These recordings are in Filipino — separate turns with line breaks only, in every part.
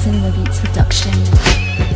Cinema Beats Production.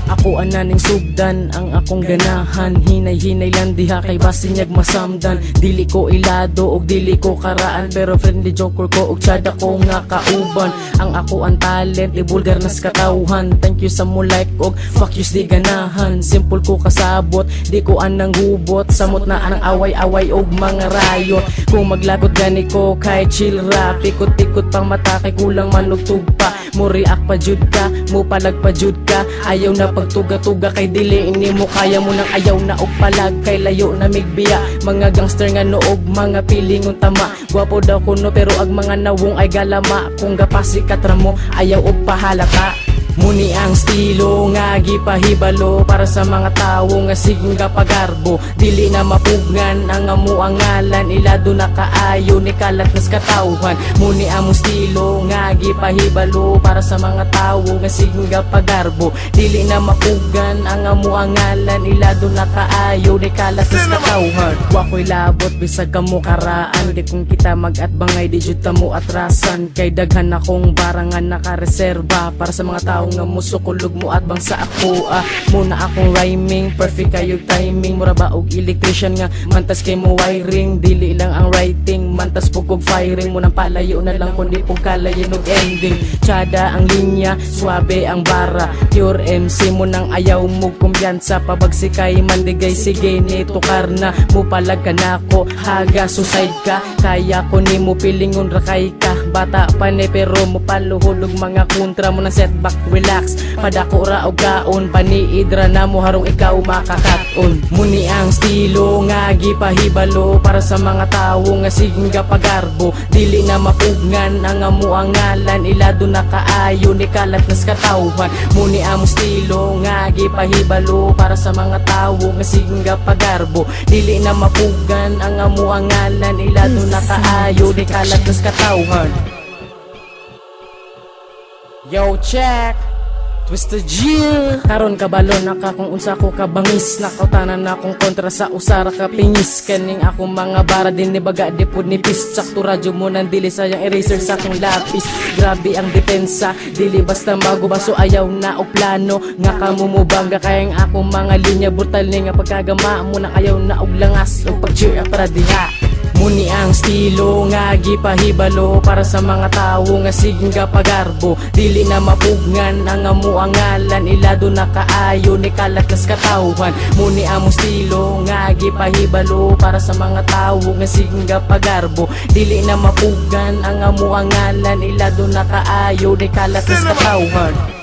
Ako ananing sugdan, ang akong ganahan. Hinay-hinay lang diha kay basinyag masamdan. Dili ko ilado og dili ko karaan, pero friendly joker ko og tsada ko nga kauban. Ang ako ang talent, ibulgar nas katawhan. Thank you sa mo like og fuck yous di ganahan. Simple ko kasabot, di ko anang hubot. Samot na anang away-away og mga rayo. Kung maglagot gani ko kay chill rap, ikot-ikot pang mata kay kulang manugtog pa. Mo react pa jud ka, mo palag pa jud ka. Ayaw na pagtuga-tuga kay dili ini mo kaya mo nang ayaw na og palag kay layo na migbiya. Mga gangster nga noog mga pilingon tama. Gwapo daw kuno pero ag mga nawong ay galama. Kung gapasi katramo ayaw og pahalata. Muni ang estilo nga gipahibalo para sa mga tawo nga siging kapagarbo. Dili na mapugnan ang amo ang ngalan, ilado na kaayo ni kalat nas katawhan. Muni ang estilo nga gipahibalo para sa mga tawo nga siging kapagarbo. Dili na mapugnan ang amo ang ngalan, ilado na kaayo ni kalat nas katawhan. Wa ko'y labot bisag kamo karaan, di kung kita magatbangay di jud ta mo atrasan. Kay daghan akong barangan nakareserba para sa mga tawo nga musukulog mo at bang sa ako muna akong rhyming, perfect kayo timing. Mura ba og electrician nga mantas kay mo wiring. Dili lang ang writing, mantas po kog firing. Munang palayo na lang kundi pong kalayin og ending. Tsada ang linya, suabe ang bara. Pure MC mo nang ayaw mo kumpiyansa. Pabagsikay mandigay sige ni tukar na. Mupalag ka na ko, haga suicide ka. Kaya ko ni mo pilingon rakay ka. Bata pa ni pero mo paluhod og mga kontra mo na setback. Relax, padako ra og kaon. Paniidra na mo harong ikaw makakaton. Muni ang estilo nga gipahibalo para sa mga tawo nga siging kapagarbo. Dili na mapugnan ang amo ang ngalan, ilado na kaayo ni kalat nas katawhan. Muni ang estilo nga gipahibalo para sa mga tawo nga siging kapagarbo. Dili na mapugnan ang amo ang ngalan, ilado na kaayo ni kalat nas katawhan. Yo, check! Twisted Jill! Karon kabalon naka kung unsa ko kabangis. Nakautanan na akong kontra sa usara kapingis. Kaning akong mga bara din ni baga di pud nipis. Sakto radyo mo nang dili sayang eraser sa akong lapis. Grabe ang depensa, dili basta magubaso ayaw na o plano. Nga kamumubangga kayang akong mga linya brutal ni nga pagkagama mo na ayaw na og langas o pag-cheer up para diha. Muni ang estilo nga gipahibalo para sa mga tawo nga siging kapagarbo. Dili na mapugnan ang amo ang ngalan, ilado na kaayo ni kalat nas katawhan. Muni ang estilo nga gipahibalo para sa mga tawo nga siging kapagarbo. Dili na mapugnan ang amo ang ngalan, ilado na kaayo ni kalat nas katawhan.